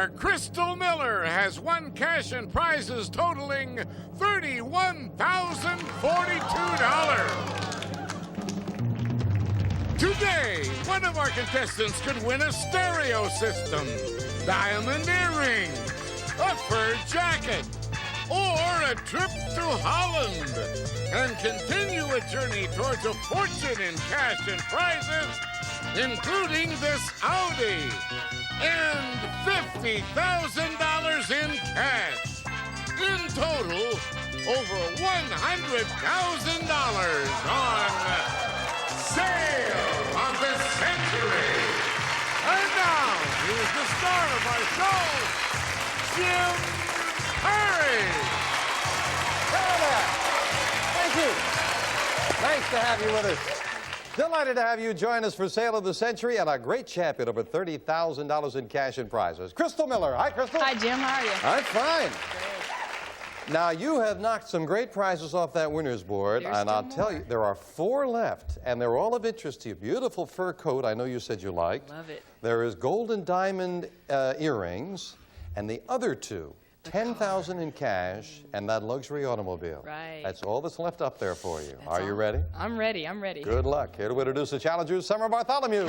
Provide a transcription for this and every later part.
star, Crystal Miller, has won cash and prizes totaling $31,042. Today, one of our contestants could win a stereo system, diamond earrings, a fur jacket, or a trip to Holland, and continue a journey towards a fortune in cash and prizes, including this Audi, and $50,000 in cash. In total, over $100,000 on Sale of the Century. And now, here's the star of our show, Jim Perry. Hello there. Thank you. Nice to have you with us. Delighted to have you join us for Sale of the Century and a great champion, over $30,000 in cash and prizes. Crystal Miller. Hi, Crystal. Hi, Jim. How are you? I'm fine. Now, you have knocked some great prizes off that winner's board, and I'll tell you, there are 4 left, and they're all of interest to you. Beautiful fur coat, I know you said you liked. Love it. There is gold and diamond earrings, and the other 2, $10,000 in cash, and that luxury automobile. Right. That's all that's left up there for you. Are you ready? I'm ready. I'm ready. Good luck. Here to introduce the challengers, Summer Bartholomew.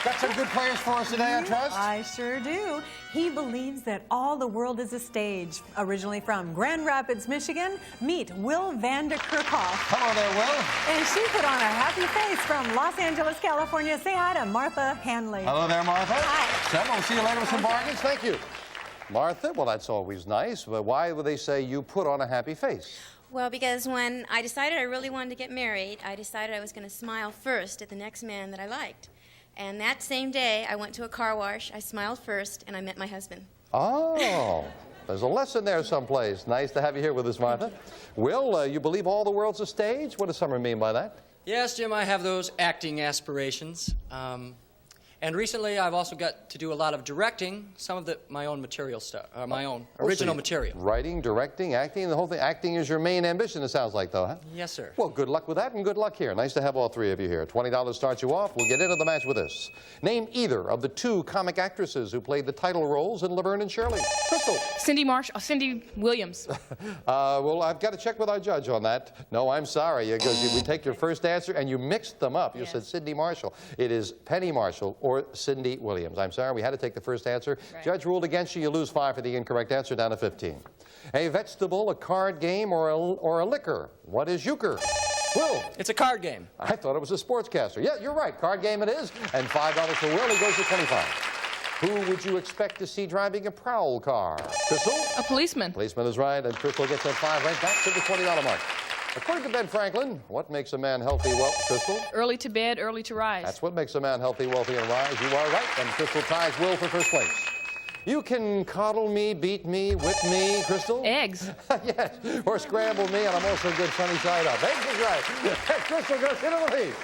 Got some good players for us today, I trust? I sure do. He believes that all the world is a stage. Originally from Grand Rapids, Michigan, meet Will Vanderkerkhoff. Hello there, Will. And she put on a happy face from Los Angeles, California. Say hi to Martha Hanley. Hello there, Martha. Hi. Seven, we'll see you later with some bargains. Thank you. Martha, well, that's always nice, but why would they say you put on a happy face? Well, because when I decided I really wanted to get married, I decided I was going to smile first at the next man that I liked. And that same day, I went to a car wash, I smiled first, and I met my husband. Oh, there's a lesson there someplace. Nice to have you here with us, Martha. Will, you believe all the world's a stage? What does Summer mean by that? Yes, Jim, I have those acting aspirations. And recently, I've also got to do a lot of directing, some of my own material stuff, my own original material. Writing, directing, acting, the whole thing. Acting is your main ambition, it sounds like, though, huh? Yes, sir. Well, good luck with that, and good luck here. Nice to have all 3 of you here. $20 starts you off. We'll get into the match with this. Name either of the 2 comic actresses who played the title roles in Laverne and Shirley. Crystal. Cindy Williams. Well, I've got to check with our judge on that. No, I'm sorry, because we take your first answer and you mixed them up. You said Cindy Marshall. It is Penny Marshall or Cindy Williams. I'm sorry, we had to take the first answer. Right. Judge ruled against you. You lose 5 for the incorrect answer, down to 15. A vegetable, a card game, or a liquor. What is euchre? Will. It's a card game. I thought it was a sportscaster. Yeah, you're right. Card game it is. And $5 for Will. He goes to 25. Who would you expect to see driving a prowl car? Crystal? A policeman. Policeman is right, and Crystal gets that 5 right back to the $20 mark. According to Ben Franklin, what makes a man healthy, Crystal? Early to bed, early to rise. That's what makes a man healthy, wealthy, and rise. You are right, and Crystal ties Will for first place. You can coddle me, beat me, whip me, Crystal. Eggs. Yes, or scramble me, and I'm also good sunny side up. Eggs is right. Crystal goes into the lead.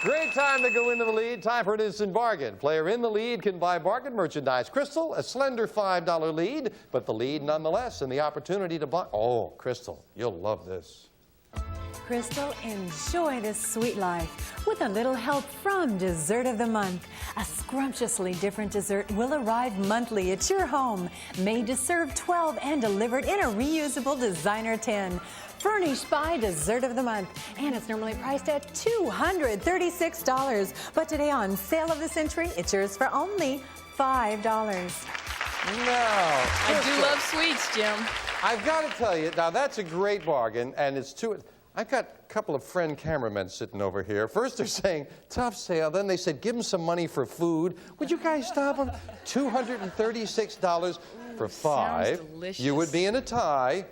Great time to go into the lead. Time for an instant bargain. Player in the lead can buy bargain merchandise. Crystal, a slender $5 lead, but the lead nonetheless, and the opportunity to buy. Oh, Crystal, you'll love this. Crystal, enjoy this sweet life with a little help from Dessert of the Month. A scrumptiously different dessert will arrive monthly at your home, made to serve 12 and delivered in a reusable designer tin. Furnished by Dessert of the Month, and it's normally priced at $236. But today on Sale of the Century, it's yours for only $5. Now, I do love sweets, Jim. I've got to tell you, now that's a great bargain, and it's too. I've got a couple of friend cameramen sitting over here. First they're saying, tough sale. Then they said, give them some money for food. Would you guys stop them? $236 for 5. Sounds delicious. You would be in a tie.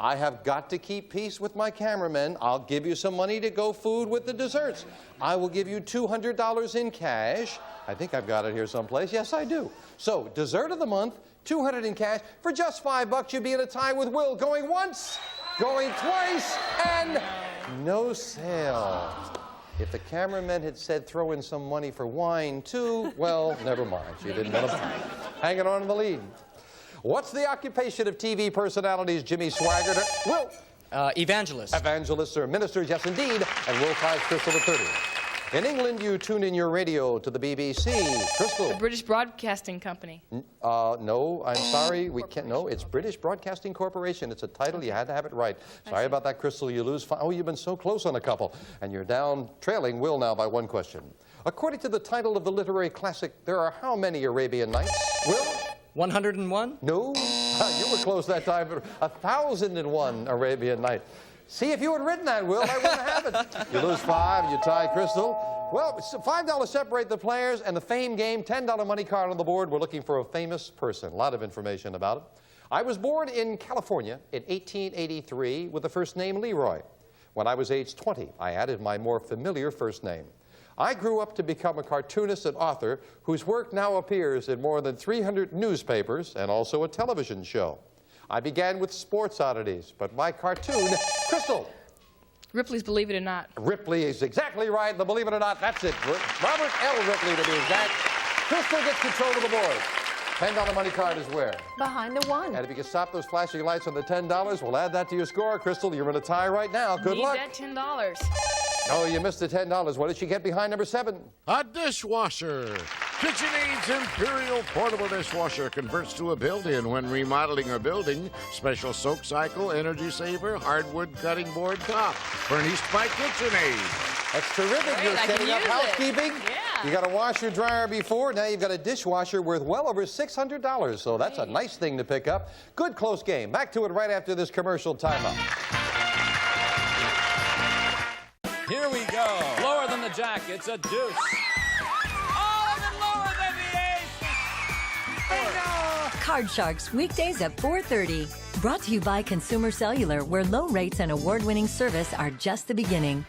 I have got to keep peace with my cameramen. I'll give you some money to go food with the desserts. I will give you $200 in cash. I think I've got it here someplace. Yes, I do. So, Dessert of the Month, $200 in cash. For just $5, you'd be in a tie with Will. Going once, going twice, and no sale. If the cameraman had said throw in some money for wine, too, well, never mind. She didn't want to hanging on in the lead. What's the occupation of TV personalities Jimmy Swaggart? Will. Evangelists. Evangelists or ministers, yes, indeed. And Will ties Crystal at 30. In England, you tune in your radio to the BBC. Crystal. The British Broadcasting Company. No, I'm sorry. We can't. No, it's British Broadcasting Corporation. It's a title. You had to have it right. Sorry about that, Crystal. You lose. Oh, you've been so close on a couple. And you're down, trailing Will now by one question. According to the title of the literary classic, there are how many Arabian Nights? Will? 101? No. You were close that time. 1,001 Arabian Nights. See, if you had written that, Will, I wouldn't have it. You lose 5, you tie Crystal. Well, $5 separate the players, and the fame game, $10 money card on the board. We're looking for a famous person. A lot of information about it. I was born in California in 1883 with the first name Leroy. When I was age 20, I added my more familiar first name. I grew up to become a cartoonist and author whose work now appears in more than 300 newspapers and also a television show. I began with sports oddities, but my cartoon, Crystal. Ripley's Believe It or Not. Ripley is exactly right. The Believe It or Not, that's it. Robert L. Ripley, to be exact. Crystal gets control of the board. $10 money card is where? Behind the one. And if you can stop those flashing lights on the $10, we'll add that to your score. Crystal, you're in a tie right now. Good luck. Need that $10. Oh, you missed the $10. What did she get behind number 7? A dishwasher. KitchenAid's Imperial Portable Dishwasher converts to a built-in when remodeling or building. Special soak cycle, energy saver, hardwood cutting board top. Furnished by KitchenAid. That's terrific. Great, You're I can setting up use it. housekeeping. Yeah. You got a washer dryer before. Now you've got a dishwasher worth well over $600. So that's a nice thing to pick up. Good close game. Back to it right after this commercial timeout. Here we go. Lower than the jack. It's a deuce. Oh, even lower than the ace. Card Sharks, weekdays at 4:30. Brought to you by Consumer Cellular, where low rates and award-winning service are just the beginning.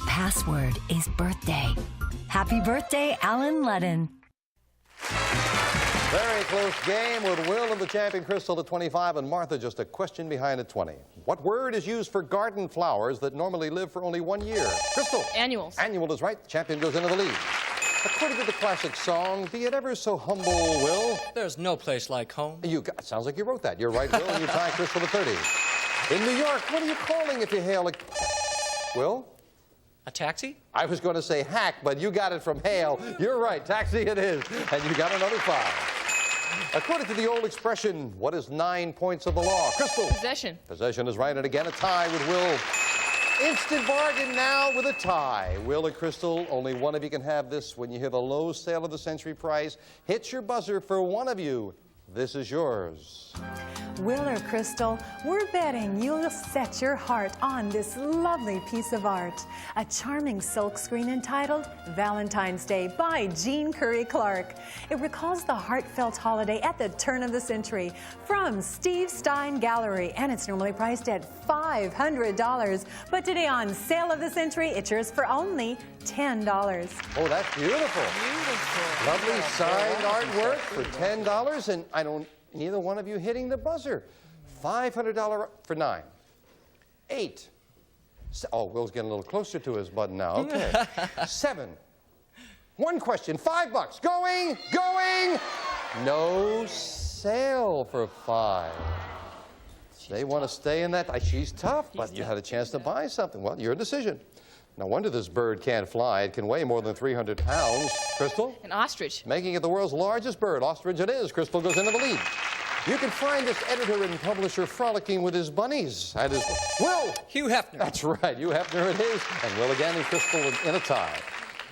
Password is birthday. Happy birthday, Alan Ludden. Very close game with Will and the champion Crystal at 25 and Martha just a question behind at 20. What word is used for garden flowers that normally live for only 1 year? Crystal. Annuals. Annual is right. The champion goes into the lead. According to the classic song, Be It Ever So Humble, Will. There's no place like home. Sounds like you wrote that. You're right, Will, and you tie Crystal at 30. In New York, what are you calling if you hail a... Will? A taxi? I was going to say hack, but you got it from hail. You're right, taxi it is. And you got another 5. According to the old expression, what is 9 points of the law? Crystal. Possession. Possession is right, and again a tie with Will. Instant bargain now with a tie. Will and Crystal, only one of you can have this when you hear the low sale of the century price. Hit your buzzer for one of you. this is yours. Will or Crystal, we're betting you'll set your heart on this lovely piece of art. A charming silk screen entitled Valentine's Day by Jean Curry Clark. It recalls the heartfelt holiday at the turn of the century from Steve Stein Gallery, and it's normally priced at $500. But today on Sale of the Century, it's yours for only $10. Oh, that's beautiful. Beautiful. Lovely signed artwork for $10, and I don't, neither one of you hitting the buzzer. $500 for 9. 8. Oh, Will's getting a little closer to his button now. Okay. 7. One question, $5. Going. No sale for 5. They want to stay in that. She's tough, but you had a chance to buy something. Well, your decision. No wonder this bird can't fly. It can weigh more than 300 pounds. Crystal? An ostrich. Making it the world's largest bird. Ostrich it is. Crystal goes into the lead. You can find this editor and publisher frolicking with his bunnies. That is Will. Hugh Hefner. That's right. Hugh Hefner it is. And Will again and Crystal in a tie.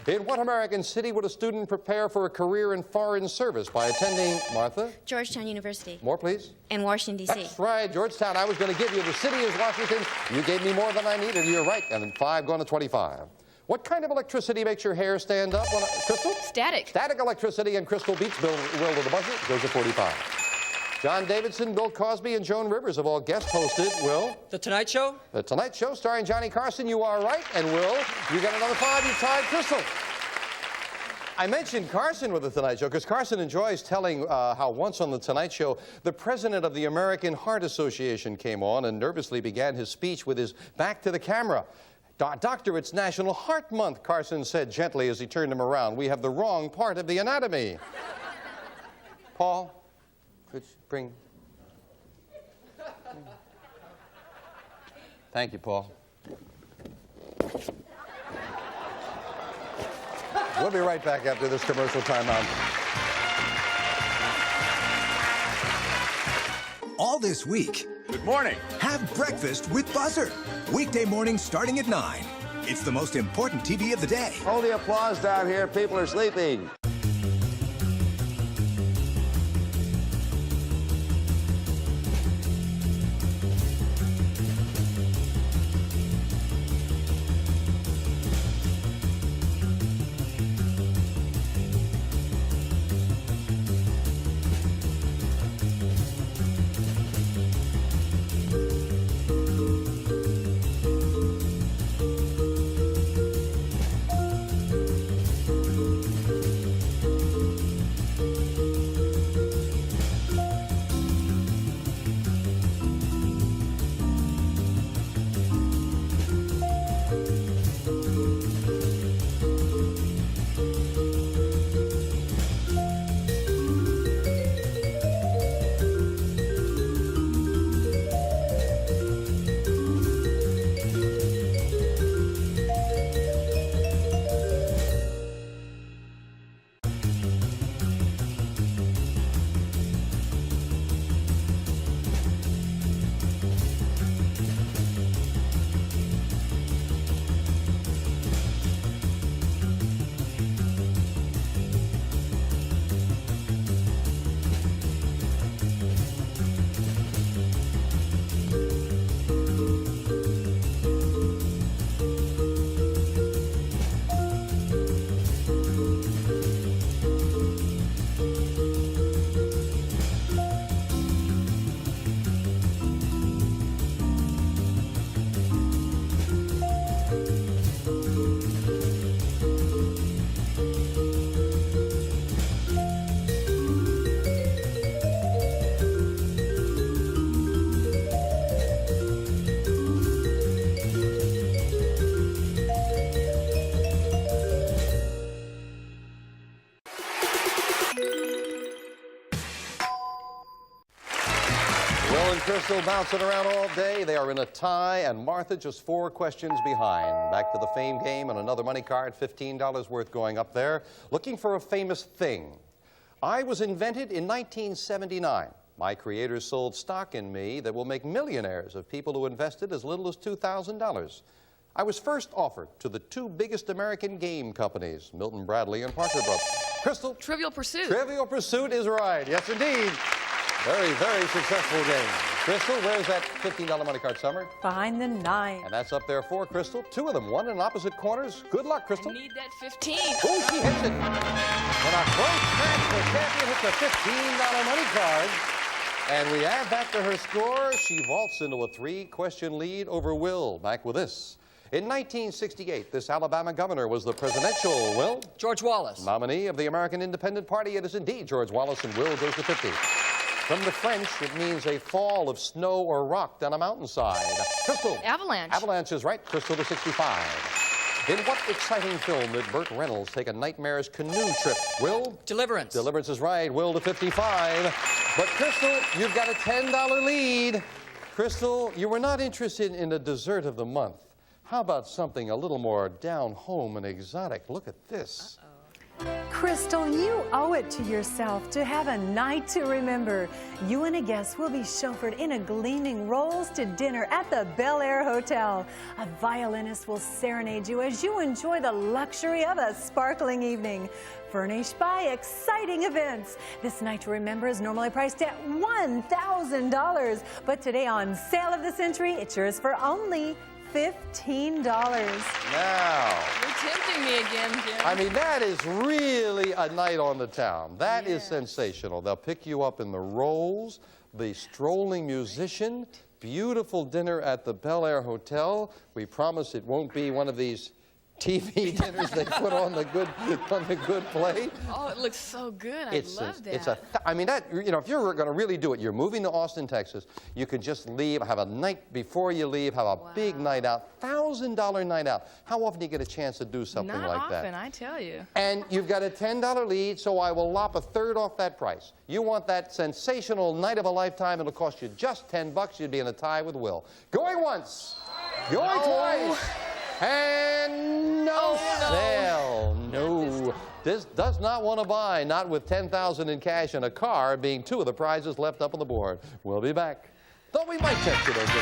In what American city would a student prepare for a career in foreign service by attending, Martha? Georgetown University. More, please. And Washington, D.C. That's right, Georgetown. I was going to give you the city is Washington. You gave me more than I needed. You're right. And then 5 going to 25. What kind of electricity makes your hair stand up? Crystal? Static. Static electricity, and Crystal beats Will to the buzzer. Goes to 45. John Davidson, Bill Cosby, and Joan Rivers have all guest posted. Will? The Tonight Show? The Tonight Show starring Johnny Carson. You are right. And Will, you got another 5. You tied Crystal. I mentioned Carson with The Tonight Show because Carson enjoys telling how once on The Tonight Show, the president of the American Heart Association came on and nervously began his speech with his back to the camera. Doctor, it's National Heart Month, Carson said gently as he turned him around. We have the wrong part of the anatomy. Paul, could you bring... Thank you, Paul. We'll be right back after this commercial timeout. All this week, Good morning. have breakfast with Buzzer. Weekday mornings starting at 9. It's the most important TV of the day. Hold the applause down here. People are sleeping. Crystal bouncing around all day. They are in a tie, and Martha just 4 questions behind. Back to the fame game and another money card, $15 worth going up there. Looking for a famous thing. I was invented in 1979. My creators sold stock in me that will make millionaires of people who invested as little as $2,000. I was first offered to the 2 biggest American game companies, Milton Bradley and Parker Brothers. Crystal? Trivial Pursuit. Trivial Pursuit is right. Yes, indeed. Very, very successful game. Crystal, where's that $15 money card, Summer? Behind the 9. And that's up there for Crystal. 2 of them, one in opposite corners. Good luck, Crystal. I need that 15. Oh, she hits it. And a close match. The champion hits a $15 money card. And we add that to her score. She vaults into a 3-question lead over Will. Back with this. In 1968, this Alabama governor was the presidential, Will? George Wallace. Nominee of the American Independent Party. It is indeed George Wallace, and Will goes to 50. From the French, it means a fall of snow or rock down a mountainside. Crystal. Avalanche. Avalanche is right. Crystal to 65. In what exciting film did Burt Reynolds take a nightmarish canoe trip? Will? Deliverance. Deliverance is right. Will to 55. But Crystal, you've got a $10 lead. Crystal, you were not interested in the dessert of the month. How about something a little more down home and exotic? Look at this. Crystal, you owe it to yourself to have a night to remember. You and a guest will be chauffeured in a gleaming Rolls to dinner at the Bel Air Hotel. A violinist will serenade you as you enjoy the luxury of a sparkling evening. Furnished by exciting events. This night to remember is normally priced at $1,000, but today on Sale of the Century, it's yours for only $15. Now, You're tempting me again, Jim. I mean, that is really a night on the town. That is sensational. They'll pick you up in the Rolls, the strolling musician, beautiful dinner at the Bel Air Hotel. We promise it won't be one of these TV dinners they put on the good plate. Oh, it looks so good. I love that. I mean, that, you know, if you're going to really do it, you're moving to Austin, Texas, you could just leave, have a night before you leave, have a big night out, $1,000 night out. How often do you get a chance to do something like that? Not often, I tell you. And you've got a $10 lead, so I will lop a third off that price. You want that sensational night of a lifetime, it'll cost you just $10. You'd be in a tie with Will. Going once, going twice. And no sale. No. This does not want to buy, not with $10,000 in cash and a car being 2 of the prizes left up on the board. We'll be back. Thought we might test you, though, Dick.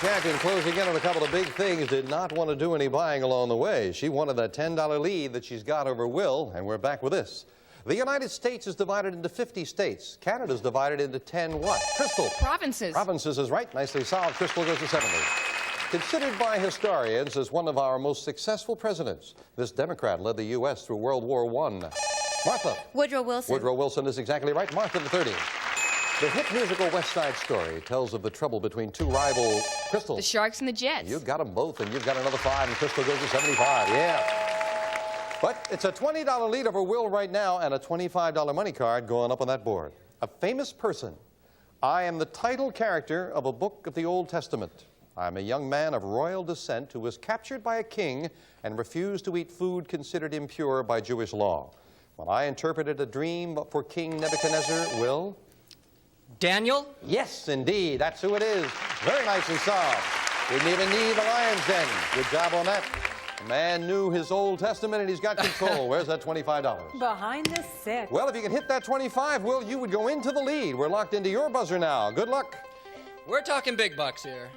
Champion closing in on a couple of big things, did not want to do any buying along the way. She wanted that $10 lead that she's got over Will, and we're back with this. The United States is divided into 50 states. Canada's divided into 10 what? Crystal. Provinces. Provinces is right. Nicely solved. Crystal goes to 70. Considered by historians as one of our most successful presidents, this Democrat led the U.S. through World War I. Martha. Woodrow Wilson. Woodrow Wilson is exactly right. Martha to 30. The hit musical West Side Story tells of the trouble between two rival Crystal. The Sharks and the Jets. You've got them both, and you've got another 5, and Crystal goes to 75. Yeah. But it's a $20 lead over Will right now, and a $25 money card going up on that board. A famous person. I am the title character of a book of the Old Testament. I'm a young man of royal descent who was captured by a king and refused to eat food considered impure by Jewish law. When I interpreted a dream for King Nebuchadnezzar, Will? Daniel? Yes, indeed. That's who it is. Very nicely solved. Didn't even need the lion's den. Good job on that. The man knew his Old Testament, and he's got control. Where's that $25? Behind the 6. Well, if you can hit that 25, Will, you would go into the lead. We're locked into your buzzer now. Good luck. We're talking big bucks here.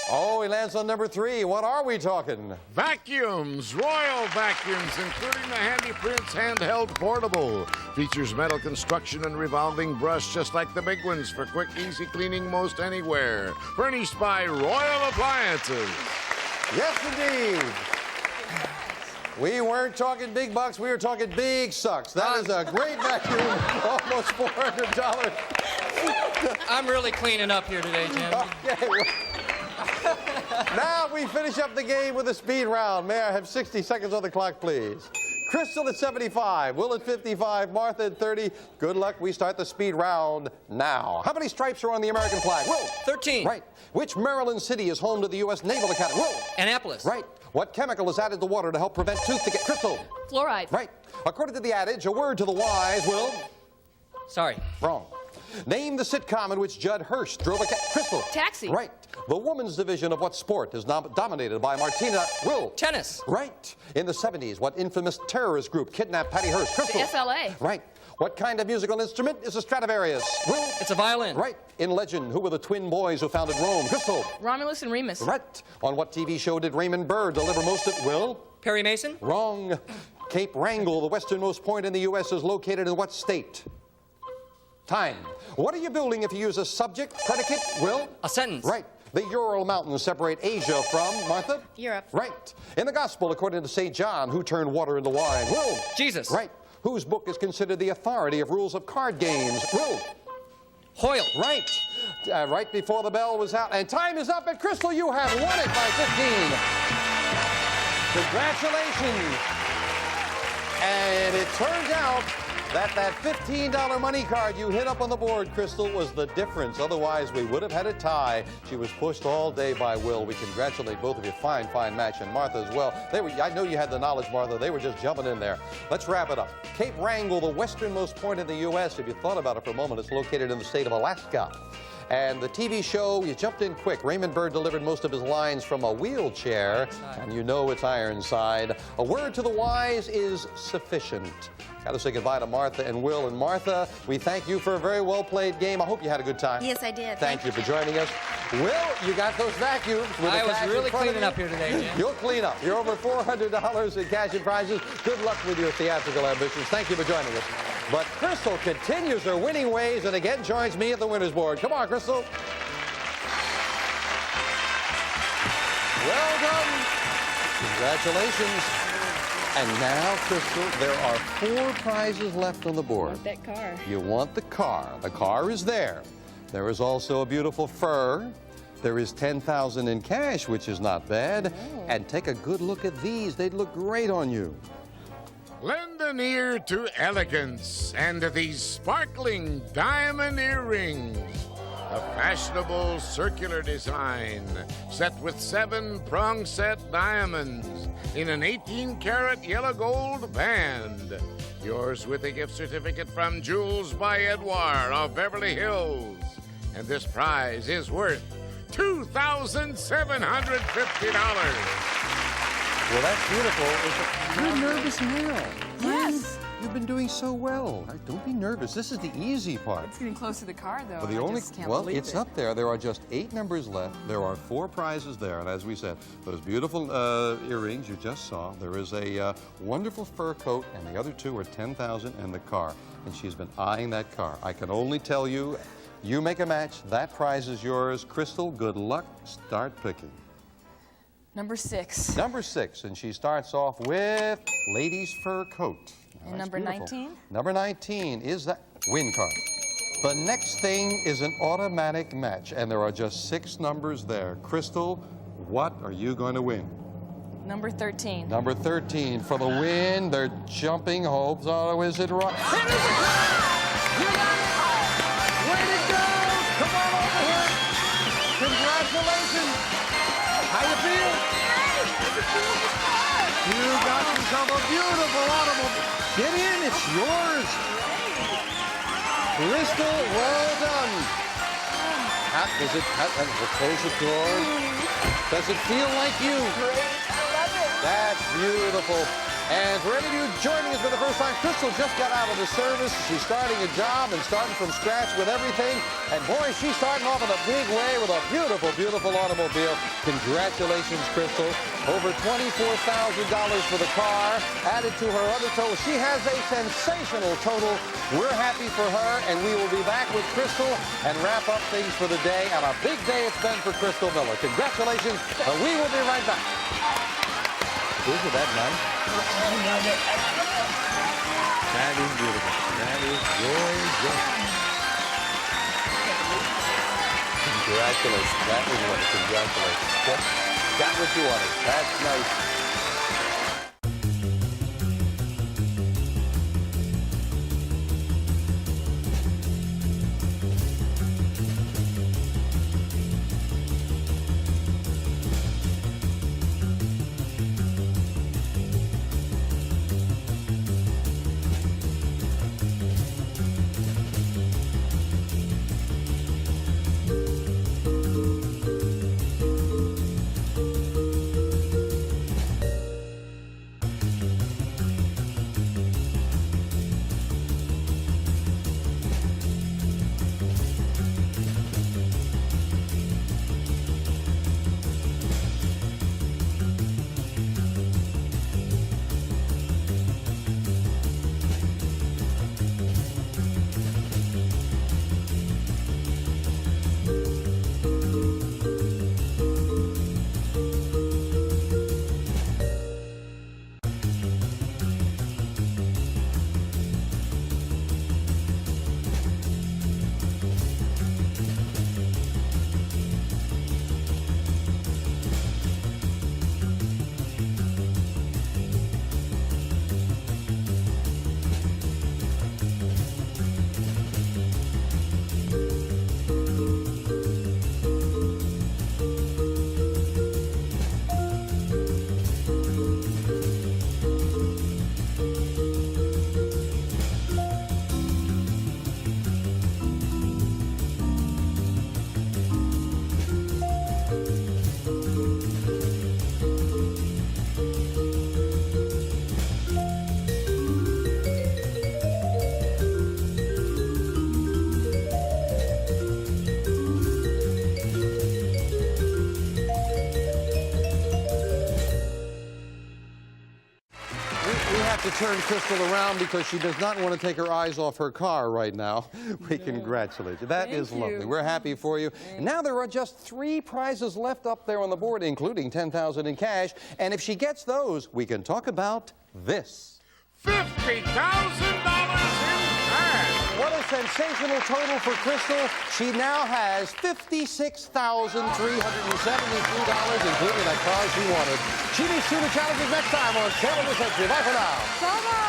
Oh, he lands on number 3. What are we talking? Vacuums, Royal Vacuums, including the Handy Prince handheld portable. Features metal construction and revolving brush, just like the big ones, for quick, easy cleaning most anywhere. Furnished by Royal Appliances. Yes, indeed. We weren't talking big bucks, we were talking big sucks. That is a great vacuum, almost $400. I'm really cleaning up here today, Jim. Okay, well, now we finish up the game with a speed round. May I have 60 seconds on the clock, please? Crystal at 75, Will at 55, Martha at 30. Good luck. We start the speed round now. How many stripes are on the American flag? Will? 13. Right. Which Maryland city is home to the U.S. Naval Academy? Will? Annapolis. Right. What chemical is added to water to help prevent tooth decay? Crystal? Fluoride. Right. According to the adage, a word to the wise, Will? Sorry. Wrong. Name the sitcom in which Judd Hirsch drove a Crystal? Taxi. Right. The women's division of what sport is dominated by Martina? Will? Tennis. Right. In the 70s, what infamous terrorist group kidnapped Patty Hearst? Crystal? The SLA. Right. What kind of musical instrument is a Stradivarius? Will? It's a violin. Right. In legend, who were the twin boys who founded Rome? Crystal? Romulus and Remus. Right. On what TV show did Raymond Burr deliver most of? Will? Perry Mason. Wrong. Cape Wrangell, the westernmost point in the U.S., is located in what state? Time. What are you building if you use a subject, predicate? Will? A sentence. Right. The Ural Mountains separate Asia from, Martha? Europe. Right. In the Gospel, according to St. John, who turned water into wine? Will? Jesus. Right. Whose book is considered the authority of rules of card games? Will? Hoyle. Right. Right before the bell was out. And time is up. And Crystal, you have won it by 15. Congratulations. And it turns out that $15 money card you hit up on the board, Crystal, was the difference. Otherwise, we would have had a tie. She was pushed all day by Will. We congratulate both of you. Fine, fine match. And Martha as well. I know you had the knowledge, Martha. They were just jumping in there. Let's wrap it up. Cape Wrangell, the westernmost point in the U.S., if you thought about it for a moment, it's located in the state of Alaska. And the TV show, you jumped in quick. Raymond Burr delivered most of his lines from a wheelchair, and you know it's Ironside. A word to the wise is sufficient. Got to say goodbye to Martha and Will. And Martha, we thank you for a very well-played game. I hope you had a good time. Yes, I did. Thank you for joining us. Will, you got those vacuums. I was really cleaning up here today, Jim. You'll clean up. You're over $400 in cash and prizes. Good luck with your theatrical ambitions. Thank you for joining us. But Crystal continues her winning ways and again joins me at the winner's board. Come on, Crystal. Well done. Congratulations. And now, Crystal, there are 4 prizes left on the board. I want that car. You want the car. The car is there. There is also a beautiful fur. There is $10,000 in cash, which is not bad. Oh. And take a good look at these. They'd look great on you. Lend an ear to elegance and these sparkling diamond earrings. A fashionable circular design set with 7 prong set diamonds in an 18-karat yellow gold band. Yours with a gift certificate from Jewels by Edouard of Beverly Hills. And this prize is worth $2,750. Well, that's beautiful. You're nervous now. Yes. You've been doing so well. Don't be nervous. This is the easy part. It's getting close to the car, though. Well, it's up there. There are just 8 numbers left. There are 4 prizes there. And as we said, those beautiful earrings you just saw. There is a wonderful fur coat, and the other 2 are $10,000 and the car. And she's been eyeing that car. I can only tell you, you make a match. That prize is yours. Crystal, good luck. Start picking. Number 6. Number 6, and she starts off with ladies' fur coat. And number 19? Number 19 is that. win card. The next thing is an automatic match, and there are just 6 numbers there. Crystal, what are you going to win? Number 13. Number 13 for the win. They're jumping hopes. Oh, is it right? It is a grab! You got it! Way to go! Come on over here. Congratulations. How you feel? You got yourself a beautiful automobile. Get in, it's yours. Crystal, well done. Does it, we'll close the door. Does it feel like you? Great. I love it. That's beautiful. And for any of you joining us for the first time, Crystal just got out of the service. She's starting a job and starting from scratch with everything. And boy, she's starting off in a big way with a beautiful, beautiful automobile. Congratulations, Crystal. Over $24,000 for the car, added to her other total. She has a sensational total. We're happy for her, and we will be back with Crystal and wrap up things for the day. And a big day it's been for Crystal Miller. Congratulations. We will be right back. Isn't that nice? That is beautiful. That is gorgeous. Congratulations. That was wonderful. Congratulations. Okay. Got what you wanted. That's nice. To turn Crystal around because she does not want to take her eyes off her car right now. We congratulate you. That is lovely. We're happy for you. And now there are just 3 prizes left up there on the board, including $10,000 in cash. And if she gets those, we can talk about this. $50,000 in cash. What a sensational total for Crystal. She now has $56,373, including that car she wanted. She meets 2 new challenges next time on Sale of the Century. Bye for now. Bye-bye.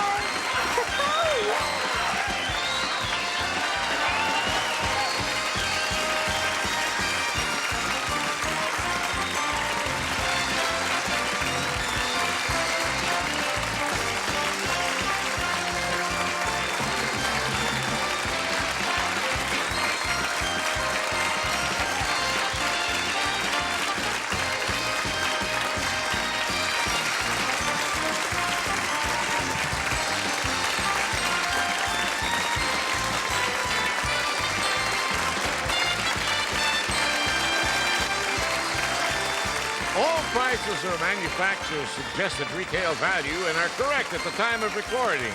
All prices are manufacturer's suggested retail value and are correct at the time of recording.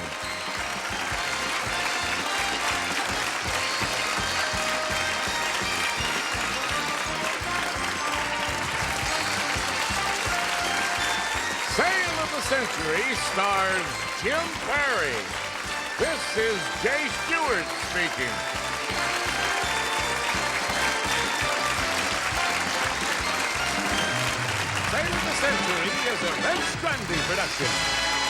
Sale of the Century stars Jim Perry. This is Jay Stewart speaking. Save the Century is a Vince Grundy production.